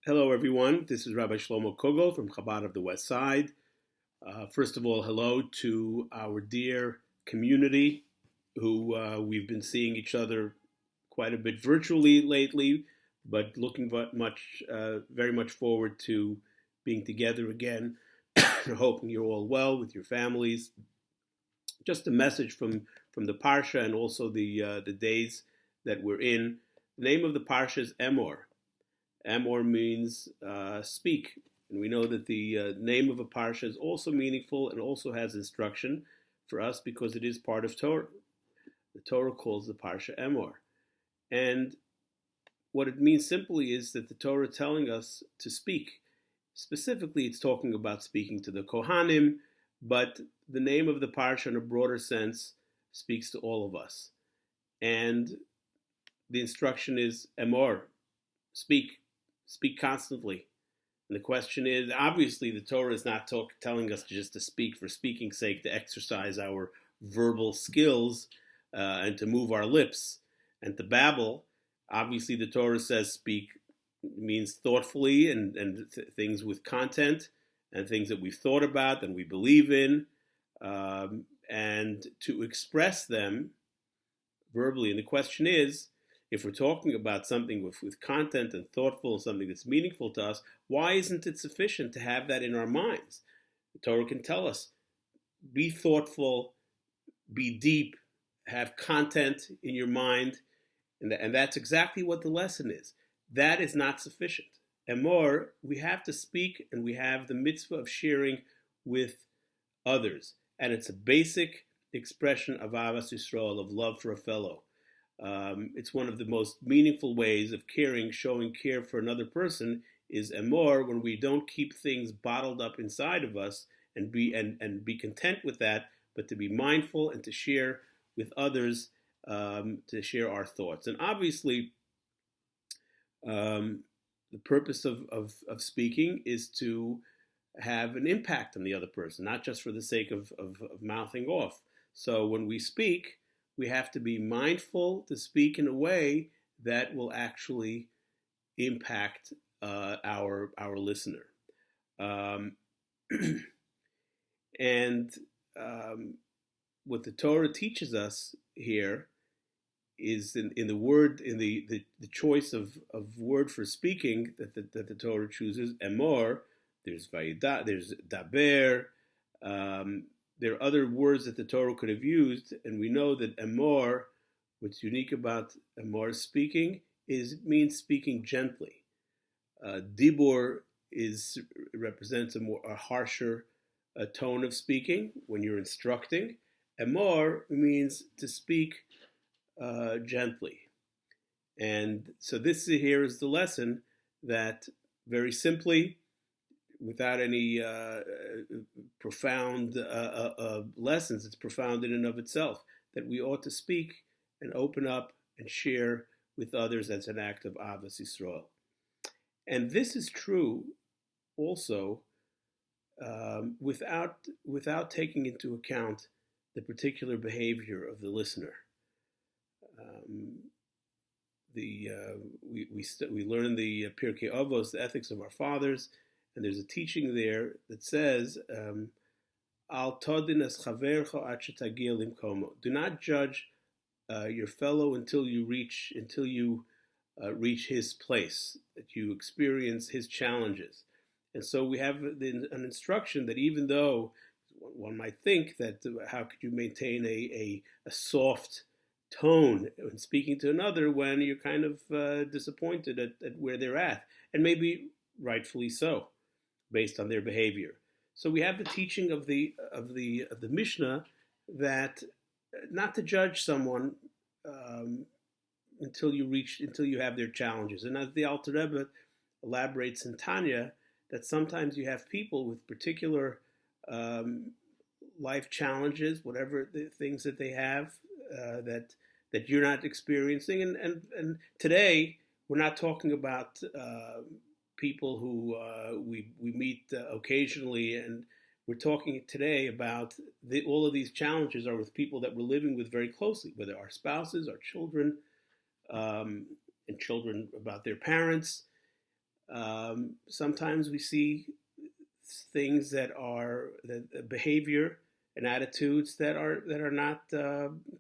Hello, everyone. This is Rabbi Shlomo Kogel from Chabad of the West Side. First of all, hello to our dear community who we've been seeing each other quite a bit virtually lately, but looking very much forward to being together again. Hoping you're all well with your families. Just a message from the Parsha and also the days that we're in. The name of the Parsha is Emor. Emor means speak. And we know that the name of a parsha is also meaningful and also has instruction for us because it is part of Torah. The Torah calls the parsha Emor. And what it means simply is that the Torah is telling us to speak. Specifically, it's talking about speaking to the Kohanim, but the name of the parsha in a broader sense speaks to all of us. And the instruction is Emor, speak. Speak constantly. And the question is, obviously, the Torah is not telling us just to speak for speaking's sake, to exercise our verbal skills and to move our lips and to babble. Obviously, the Torah says speak means thoughtfully and things with content and things that we've thought about and we believe in, and to express them verbally. And the question is, if we're talking about something with content and thoughtful, something that's meaningful to us, why isn't it sufficient to have that in our minds? The Torah can tell us, be thoughtful, be deep, have content in your mind, and that's exactly what the lesson is. That is not sufficient. And more, we have to speak and we have the mitzvah of sharing with others. And it's a basic expression of Avas Yisrael, of love for a fellow. It's one of the most meaningful ways of caring, showing care for another person, is Emor, when we don't keep things bottled up inside of us and be content with that, but to be mindful and to share with others, to share our thoughts. And obviously, the purpose of speaking is to have an impact on the other person, not just for the sake of mouthing off. So when we speak, we have to be mindful to speak in a way that will actually impact our listener. And what the Torah teaches us here is in the word, in the choice of word for speaking that the Torah chooses, Emor. There's Vayida, there's Daber. There are other words that the Torah could have used, and we know that Emor, what's unique about Emor speaking, means speaking gently. Dibur represents a harsher tone of speaking when you're instructing. Emor means to speak gently. And so this here is the lesson that, very simply, without any profound lessons, it's profound in and of itself, that we ought to speak and open up and share with others as an act of Avas Yisrael. And this is true also without taking into account the particular behavior of the listener. We learn the Pirkei Avos, the ethics of our fathers, and there's a teaching there that says, Al todin es chavercha ad shetagia limkomo. Do not judge your fellow until you reach his place, that you experience his challenges. And so we have an instruction that even though one might think that how could you maintain a soft tone when speaking to another when you're kind of disappointed at where they're at, and maybe rightfully so, based on their behavior. So we have the teaching of the Mishnah that not to judge someone until you have their challenges. And as the Alter Rebbe elaborates in Tanya, that sometimes you have people with particular life challenges, whatever the things that they have that you're not experiencing. And today we're not talking about people who we meet occasionally, and we're talking today about all of these challenges are with people that we're living with very closely, whether our spouses, our children, and children about their parents. Sometimes we see things that are behavior and attitudes that are not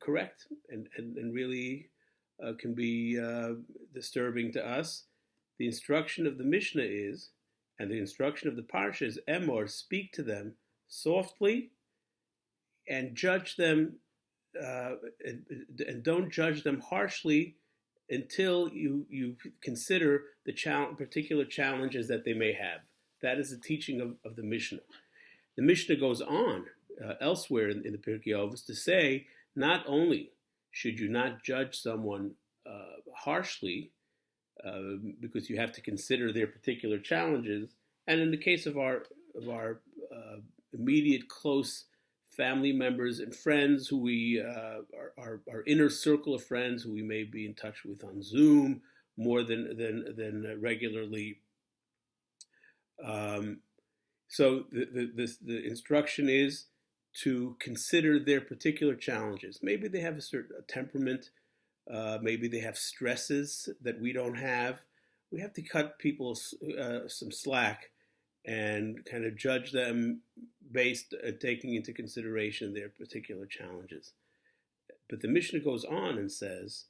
correct and really can be disturbing to us. The instruction of the Mishnah is, and the instruction of the Parsha is, Emor, speak to them softly and judge them, and don't judge them harshly until you consider the particular challenges that they may have. That is the teaching of the Mishnah. The Mishnah goes on elsewhere in the Pirkei Avos to say, not only should you not judge someone harshly, because you have to consider their particular challenges, and in the case of our immediate close family members and friends who we our inner circle of friends who we may be in touch with on Zoom more than regularly. So the instruction is to consider their particular challenges. Maybe they have a certain temperament. Maybe they have stresses that we don't have. We have to cut people some slack and kind of judge them based taking into consideration their particular challenges. But the Mishnah goes on and says,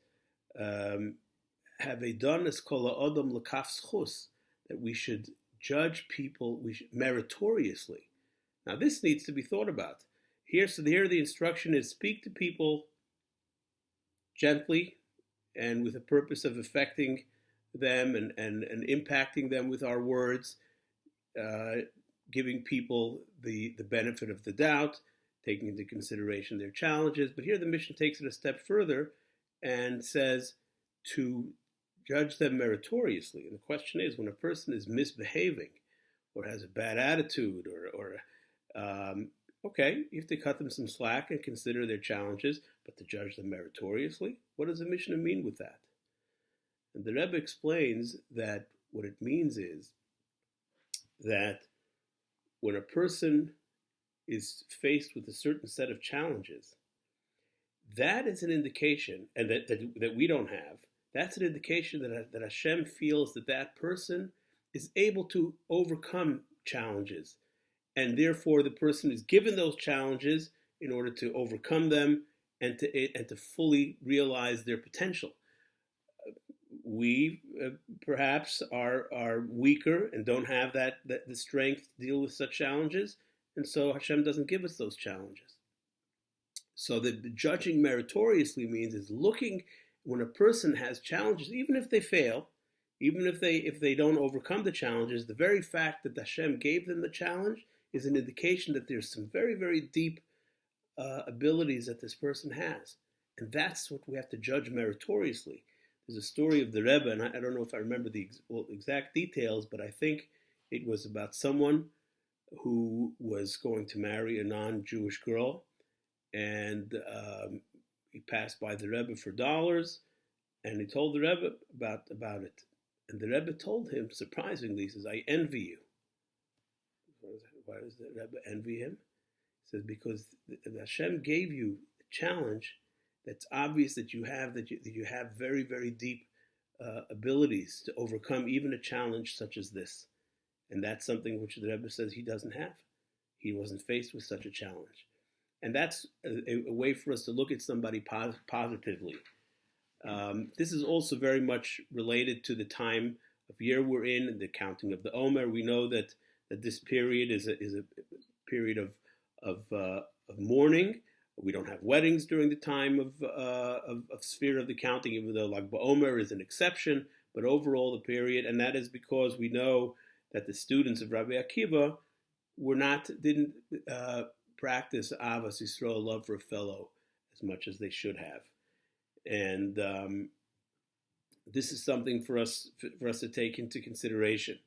"Have a done as kol ha'odam l'kaf schus," that we should judge people meritoriously. Now this needs to be thought about. Here the instruction is speak to people gently and with the purpose of affecting them and impacting them with our words, giving people the benefit of the doubt, taking into consideration their challenges. But here the Mishnah takes it a step further and says to judge them meritoriously. And the question is, when a person is misbehaving or has a bad attitude okay, you have to cut them some slack and consider their challenges, but to judge them meritoriously? What does the Mishnah mean with that? And the Rebbe explains that what it means is that when a person is faced with a certain set of challenges, that is an indication, and that we don't have, that's an indication that Hashem feels that person is able to overcome challenges. And therefore, the person is given those challenges in order to overcome them and to fully realize their potential. We perhaps are weaker and don't have the strength to deal with such challenges, and so Hashem doesn't give us those challenges. So the judging meritoriously means is looking when a person has challenges, even if they fail, even if they don't overcome the challenges, the very fact that Hashem gave them the challenge is an indication that there's some very, very deep abilities that this person has. And that's what we have to judge meritoriously. There's a story of the Rebbe, and I don't know if I remember the exact details, but I think it was about someone who was going to marry a non-Jewish girl, and he passed by the Rebbe for dollars, and he told the Rebbe about it. And the Rebbe told him, surprisingly, he says, "I envy you." Why does the Rebbe envy him? He says, because Hashem gave you a challenge that's obvious that you have very, very deep abilities to overcome even a challenge such as this. And that's something which the Rebbe says he doesn't have. He wasn't faced with such a challenge. And that's a way for us to look at somebody positively. This is also very much related to the time of year we're in and the counting of the Omer. We know that this period is a period of mourning. We don't have weddings during the time of sphere of the counting, even though Lag BaOmer is an exception. But overall, the period, and that is because we know that the students of Rabbi Akiva didn't practice Avas Yisrael, love for a fellow, as much as they should have. And this is something for us to take into consideration.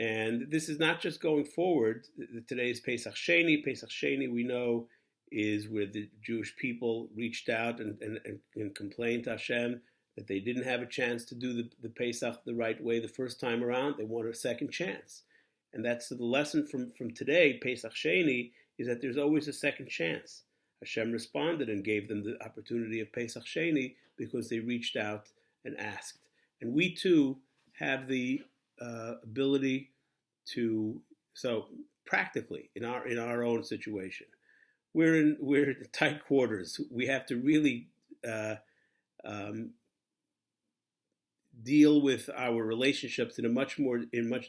And this is not just going forward. Today is Pesach Sheni. Pesach Sheni, we know, is where the Jewish people reached out and complained to Hashem that they didn't have a chance to do the Pesach the right way the first time around. They wanted a second chance. And that's the lesson from today, Pesach Sheni, is that there's always a second chance. Hashem responded and gave them the opportunity of Pesach Sheni because they reached out and asked. And we too have the ability to, so practically in our own situation, we're in tight quarters. We have to really um, deal with our relationships in a much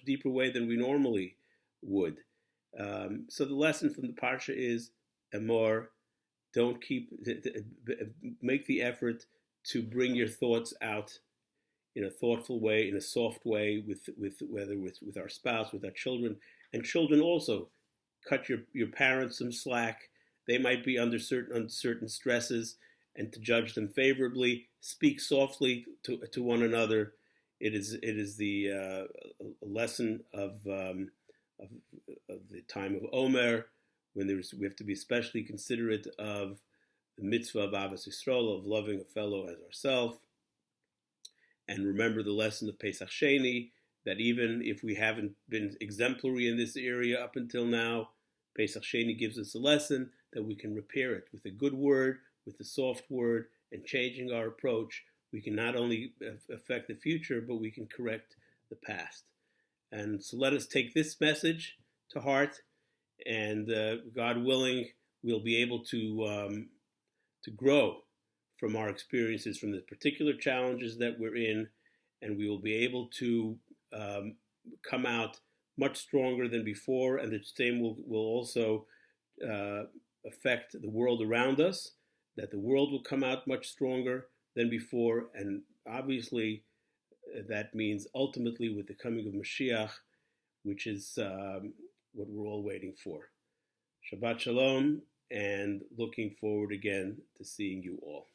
deeper way than we normally would. So the lesson from the parsha is Emor. Don't make the effort to bring your thoughts out in a thoughtful way, in a soft way, with our spouse, with our children, and children also. Cut your parents some slack. They might be under certain stresses, and to judge them favorably, speak softly to one another. It is the lesson of the time of Omer, when we have to be especially considerate of the mitzvah of Avos Yisrael, of loving a fellow as ourselves, and remember the lesson of Pesach Sheni, that even if we haven't been exemplary in this area up until now, Pesach Sheni gives us a lesson that we can repair it with a good word, with a soft word, and changing our approach. We can not only affect the future, but we can correct the past. And so let us take this message to heart, and God willing, we'll be able to grow from our experiences, from the particular challenges that we're in, and we will be able to come out much stronger than before, and the same will also affect the world around us, that the world will come out much stronger than before, and obviously that means ultimately with the coming of Mashiach, which is what we're all waiting for. Shabbat Shalom, and looking forward again to seeing you all.